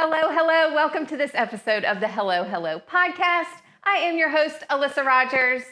Hello, hello. Welcome to this episode of the Hello, Hello podcast. I am your host, Alyssa Rogers.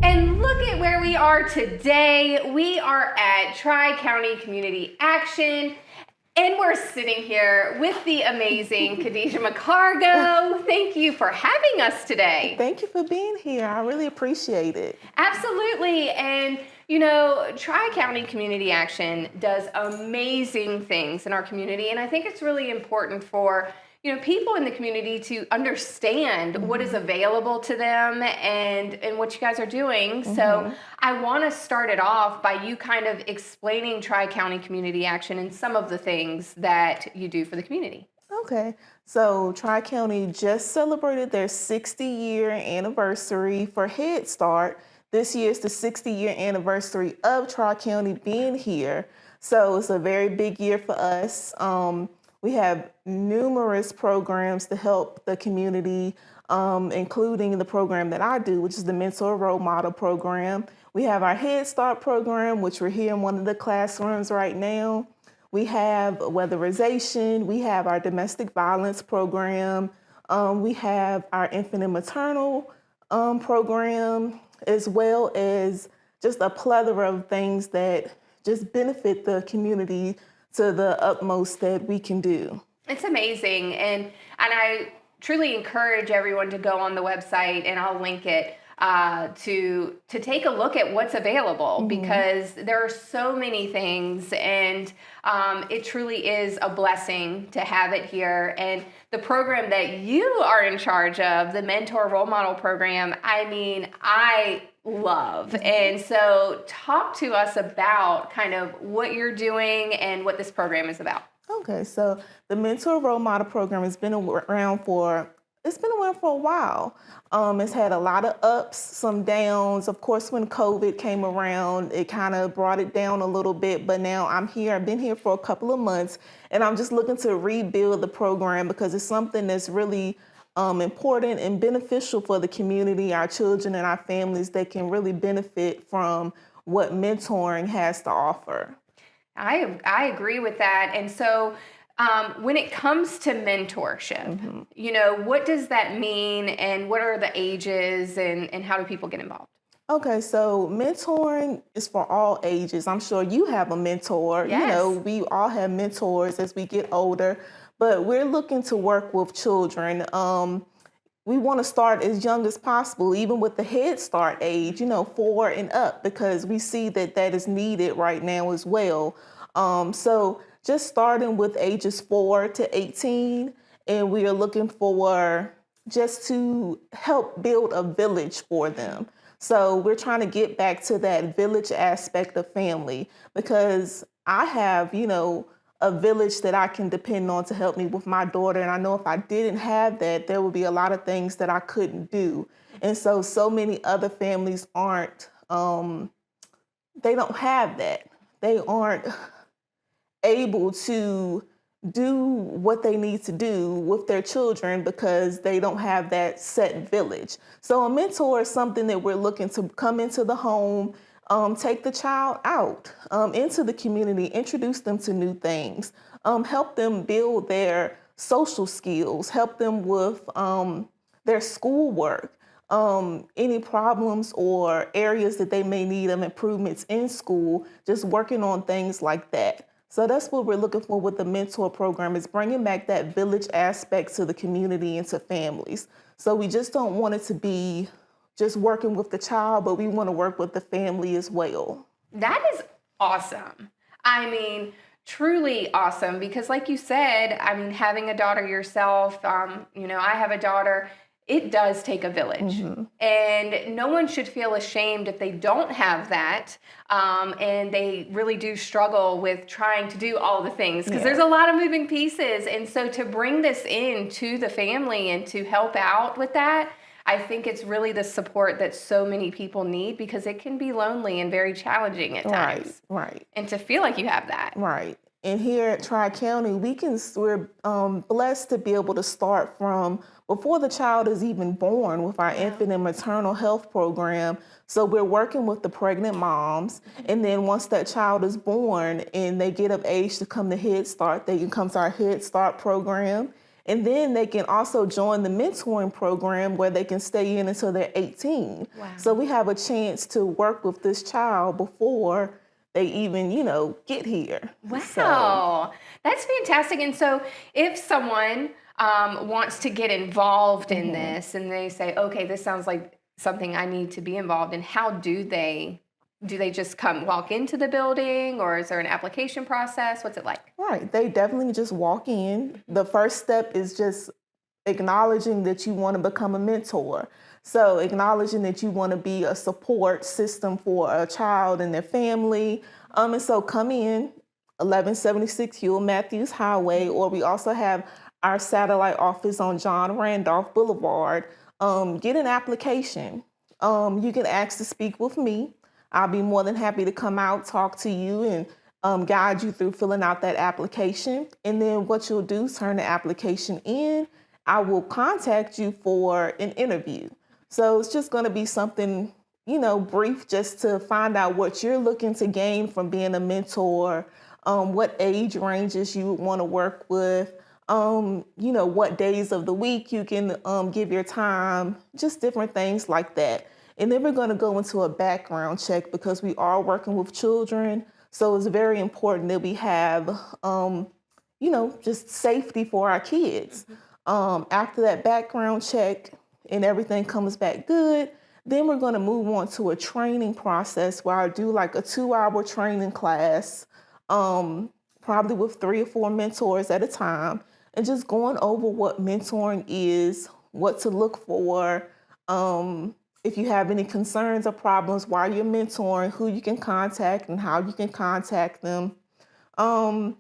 And look at where we are today. We are at Tri-County Community Action. And we're sitting here with the amazing Khadijah McCargo. Thank you for having us today. Thank you for being here. I really appreciate it. Absolutely. And Tri-County Community Action does amazing things in our community. And I think it's really important for people in the community to understand what is available to them and what you guys are doing. So I want to start it off by you kind of explaining Tri-County Community Action and some of the things that you do for the community. Okay, so Tri-County just celebrated their 60-year anniversary for Head Start. This year is the 60-year anniversary of Tri-County being here. So it's a very big year for us. We have numerous programs to help the community, including the program that I do, which is the Mentor Role Model Program. We have our Head Start program, which we're here in one of the classrooms right now. We have weatherization. We have our domestic violence program. We have our infant and maternal program, as well as just a plethora of things that just benefit the community to the utmost that we can do. It's amazing. And I truly encourage everyone to go on the website, and I'll link it, to take a look at what's available, because there are so many things, and it truly is a blessing to have it here. And the program that you are in charge of, the Mentor Role Model Program, I love. And so talk to us about kind of what you're doing and what this program is about. Okay, so the Mentor Role Model Program has been around for a while. It's had a lot of ups, some downs. Of course, when COVID came around, it kind of brought it down a little bit, but now I'm here. I've been here for a couple of months, and I'm just looking to rebuild the program because it's something that's really important and beneficial for the community, our children and our families that can really benefit from what mentoring has to offer. I agree with that. And so when it comes to mentorship, what does that mean, and what are the ages, and how do people get involved? Okay, so mentoring is for all ages. I'm sure you have a mentor. Yes. We all have mentors as we get older, but we're looking to work with children. We want to start as young as possible, even with the Head Start age, 4 and up, because we see that is needed right now as well. So just starting with ages 4 to 18, and we are looking for just to help build a village for them. So we're trying to get back to that village aspect of family, because I have, a village that I can depend on to help me with my daughter. And I know if I didn't have that, there would be a lot of things that I couldn't do. And so many other families aren't, they don't have that. They aren't able to do what they need to do with their children because they don't have that set village. So a mentor is something that we're looking to come into the home, take the child out into the community, introduce them to new things, help them build their social skills, help them with their schoolwork, any problems or areas that they may need of improvements in school, just working on things like that. So that's what we're looking for with the mentor program, is bringing back that village aspect to the community and to families. So we just don't want it to be just working with the child, but we want to work with the family as well. That is awesome. Truly awesome, because like you said, having a daughter yourself, I have a daughter. It does take a village, and no one should feel ashamed if they don't have that, and they really do struggle with trying to do all the things, because there's a lot of moving pieces. And so to bring this in to the family and to help out with that, I think it's really the support that so many people need, because it can be lonely and very challenging at times. Right. And to feel like you have that. Right. And here at Tri-County, we're blessed to be able to start from before the child is even born with our Wow. infant and maternal health program. So we're working with the pregnant moms. And then once that child is born and they get of age to come to Head Start, they can come to our Head Start program. And then they can also join the mentoring program where they can stay in until they're 18. Wow. So we have a chance to work with this child before they even, get here. So, Wow, that's fantastic. And so, if someone wants to get involved in this, and they say, "Okay, this sounds like something I need to be involved in," how do they? Do they just come walk into the building, or is there an application process? What's it like? right, they definitely just walk in. The first step is just acknowledging that you want to become a mentor. So, acknowledging that you want to be a support system for a child and their family. And so, come in 1176 Huell Matthews Highway, or we also have our satellite office on John Randolph Boulevard. Get an application. You can ask to speak with me. I'll be more than happy to come out, talk to you, and guide you through filling out that application. And then what you'll do is turn the application in. I will contact you for an interview. So it's just going to be something, brief, just to find out what you're looking to gain from being a mentor, what age ranges you would want to work with, what days of the week you can give your time, just different things like that. And then we're going to go into a background check because we are working with children. So it's very important that we have, just safety for our kids. After that background check and everything comes back good, then we're going to move on to a training process where I do like a 2-hour training class, probably with 3 or 4 mentors at a time, and just going over what mentoring is, what to look for, if you have any concerns or problems while you're mentoring, who you can contact and how you can contact them. Um,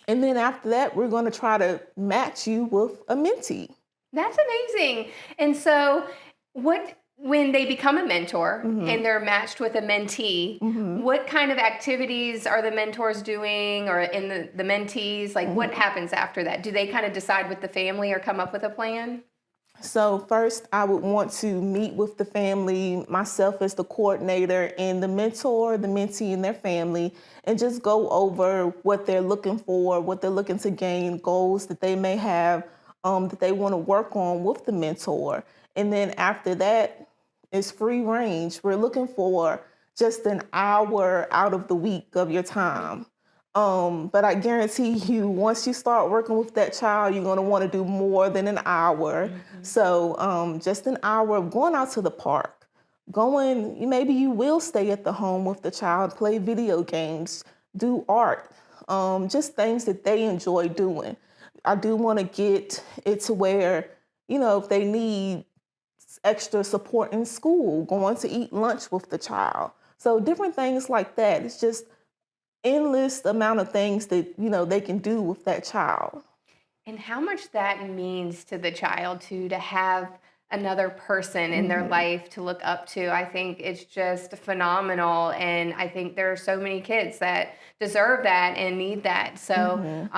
and then after that, we're going to try to match you with a mentee. That's amazing. And so, when they become a mentor and they're matched with a mentee, what kind of activities are the mentors doing, or in the mentees? Like, what happens after that? Do they kind of decide with the family or come up with a plan? So first, I would want to meet with the family, myself as the coordinator, and the mentor, the mentee, and their family, and just go over what they're looking for, what they're looking to gain, goals that they may have, that they want to work on with the mentor. And then after that, it's free range. We're looking for just an hour out of the week of your time. But I guarantee you, once you start working with that child, you're going to want to do more than an hour. So just an hour of going out to the park, maybe you will stay at the home with the child, play video games, do art, just things that they enjoy doing. I do want to get it to where, if they need extra support in school, going to eat lunch with the child. So different things like that. It's just endless amount of things that they can do with that child. And how much that means to the child to have another person in their life to look up to. I think it's just phenomenal, and I think there are so many kids that deserve that and need that. So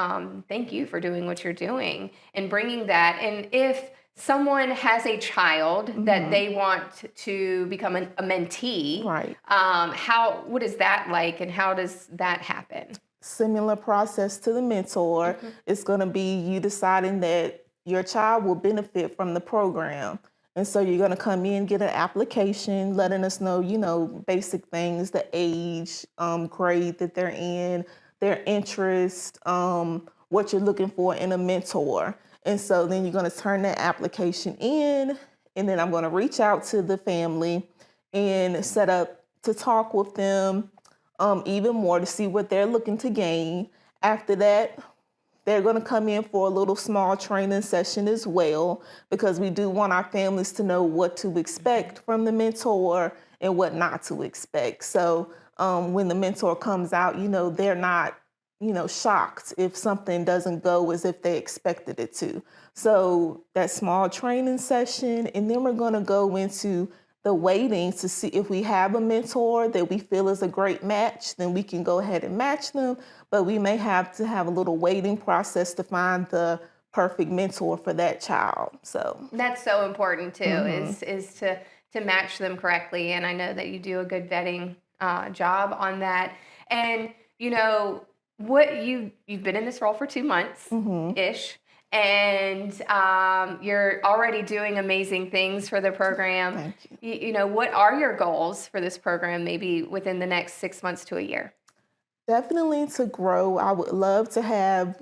thank you for doing what you're doing and bringing that. And if someone has a child that they want to become a mentee, Right. what is that like, and how does that happen? Similar process to the mentor. It's going to be you deciding that your child will benefit from the program. And so you're going to come in, get an application, letting us know, basic things, the age, grade that they're in, their interest, what you're looking for in a mentor. And so then you're going to turn that application in, and then I'm going to reach out to the family and set up to talk with them even more to see what they're looking to gain. After that, they're going to come in for a little small training session as well, because we do want our families to know what to expect from the mentor and what not to expect. So when the mentor comes out, they're not shocked if something doesn't go as if they expected it to. So that small training session, and then we're going to go into the waiting to see if we have a mentor that we feel is a great match, then we can go ahead and match them. But we may have to have a little waiting process to find the perfect mentor for that child. So, That's so important too, mhm, is to match them correctly. And I know that you do a good vetting job on that. And you know what you've been in this role for 2 months mhm, ish, and you're already doing amazing things for the program. thank you. You know, what are your goals for this program? Maybe within the next 6 months to a year. Definitely to grow. I would love to have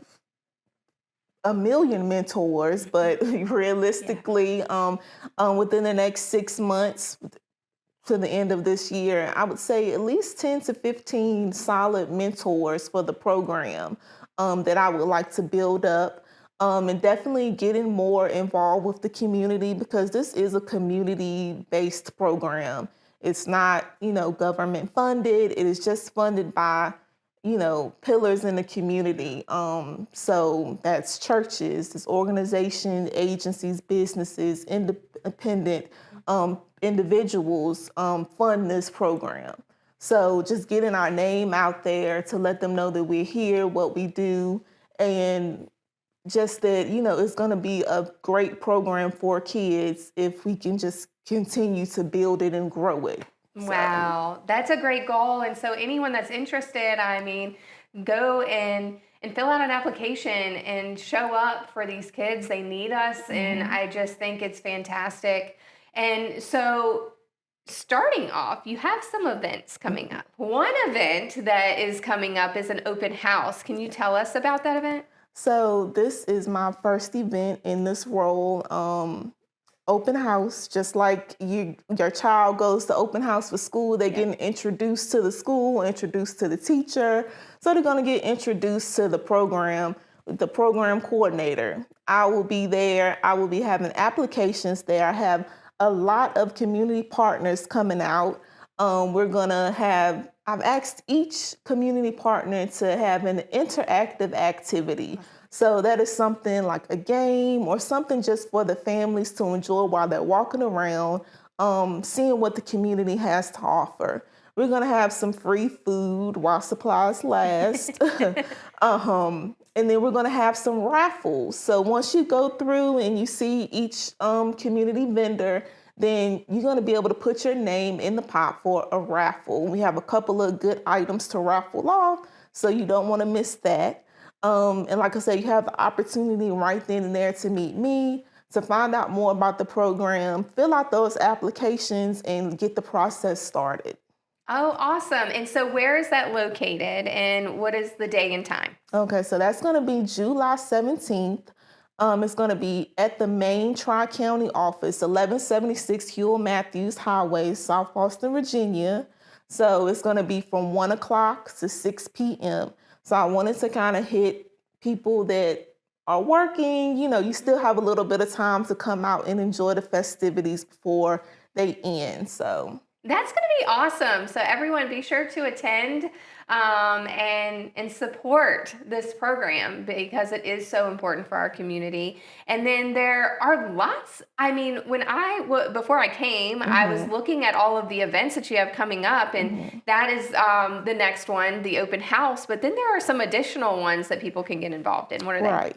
a million mentors, but Yeah. realistically, within the next 6 months to the end of this year, I would say at least 10 to 15 solid mentors for the program that I would like to build up. And definitely getting more involved with the community because this is a community based program. It's not, government funded. It is just funded by, pillars in the community. So that's churches, it's organizations, agencies, businesses, independent individuals fund this program. So just getting our name out there to let them know that we're here, what we do, and just that, it's going to be a great program for kids if we can just continue to build it and grow it. So, Wow, that's a great goal. And so anyone that's interested, I mean, go and fill out an application and show up for these kids. They need us, and mhm. I just think it's fantastic. And so starting off, you have some events coming up. One event that is coming up is an open house. Can you tell us about that event? So this is my first event in this role. Open house, just like your child goes to open house for school, they're Yep. getting introduced to the school, introduced to the teacher. So they're gonna get introduced to the program coordinator. I will be there. I will be having applications there. I have a lot of community partners coming out. I've asked each community partner to have an interactive activity. So that is something like a game or something just for the families to enjoy while they're walking around, seeing what the community has to offer. We're gonna have some free food while supplies last. And then we're gonna have some raffles. So once you go through and you see each community vendor, then you're gonna be able to put your name in the pot for a raffle. We have a couple of good items to raffle off, so you don't wanna miss that. And like I said, you have the opportunity right then and there to meet me, to find out more about the program, fill out those applications, and get the process started. Oh, awesome. And so where is that located and what is the day and time? Okay, so that's going to be July 17th. It's going to be at the main Tri-County office, 1176 Huell Matthews Highway, South Boston, Virginia. So it's going to be from 1 o'clock to 6 p.m. So I wanted to kind of hit people that are working. You still have a little bit of time to come out and enjoy the festivities before they end. So, That's going to be awesome. So everyone, be sure to attend and support this program because it is so important for our community. And then there are lots. I mean, before I came, I was mhm, looking at all of the events that you have coming up, and mhm. that is the next one, the open house. But then there are some additional ones that people can get involved in. What are they? Right.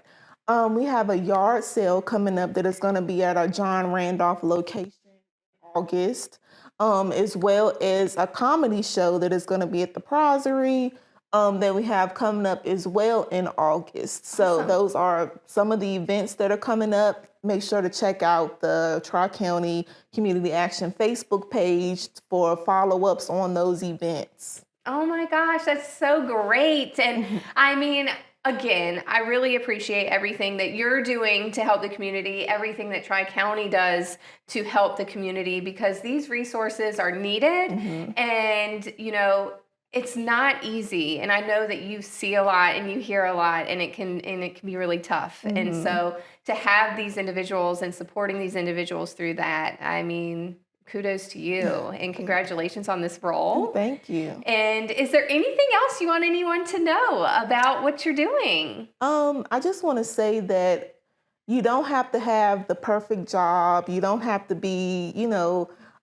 We have a yard sale coming up that is going to be at our John Randolph location in August, as well as a comedy show that is going to be at the Prosery that we have coming up as well in August. So Awesome. those are some of the events that are coming up. Make sure to check out the Tri-County Community Action Facebook page for follow-ups on those events. Oh my gosh, that's so great. And I mean, again, I really appreciate everything that you're doing to help the community, everything that Tri County does to help the community because these resources are needed. Mhm. And, it's not easy. And I know that you see a lot and you hear a lot and it can be really tough. And Mhm. so to have these individuals and supporting these individuals through that, I mean, kudos to you and congratulations on this role. Thank you. And is there anything else you want anyone to know about what you're doing? I just want to say that you don't have to have the perfect job. You don't have to be,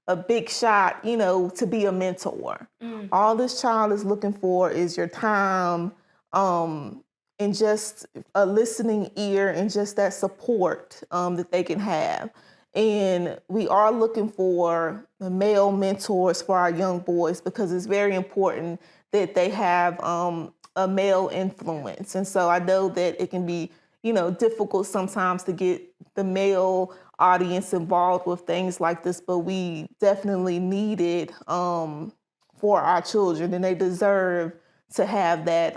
a big shot, to be a mentor. All this child is looking for is your time, and just a listening ear and just that support that they can have. And we are looking for male mentors for our young boys because it's very important that they have a male influence. And so I know that it can be, difficult sometimes to get the male audience involved with things like this, but we definitely need it for our children, and they deserve to have that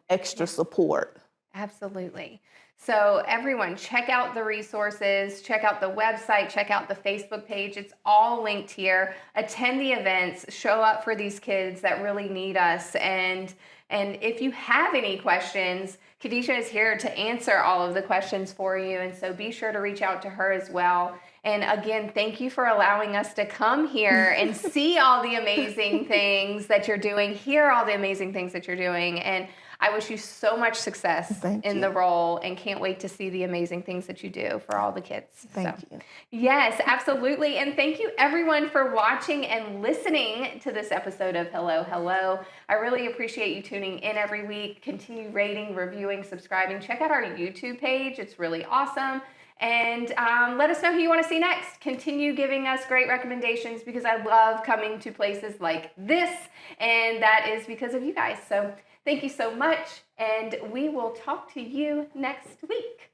extra support. Absolutely. So everyone, check out the resources, check out the website, check out the Facebook page. It's all linked here. Attend the events, show up for these kids that really need us. And if you have any questions, Khadijah is here to answer all of the questions for you. And so be sure to reach out to her as well. And again, thank you for allowing us to come here and see all the amazing things that you're doing, hear all the amazing things that you're doing. And I wish you so much success in the role and can't wait to see the amazing things that you do for all the kids. Thank you. Yes, absolutely. And thank you everyone for watching and listening to this episode of Hello, Hello. I really appreciate you tuning in every week. Continue rating, reviewing, subscribing. Check out our YouTube page. It's really awesome. And let us know who you want to see next. Continue giving us great recommendations because I love coming to places like this. And that is because of you guys. So thank you so much. And we will talk to you next week.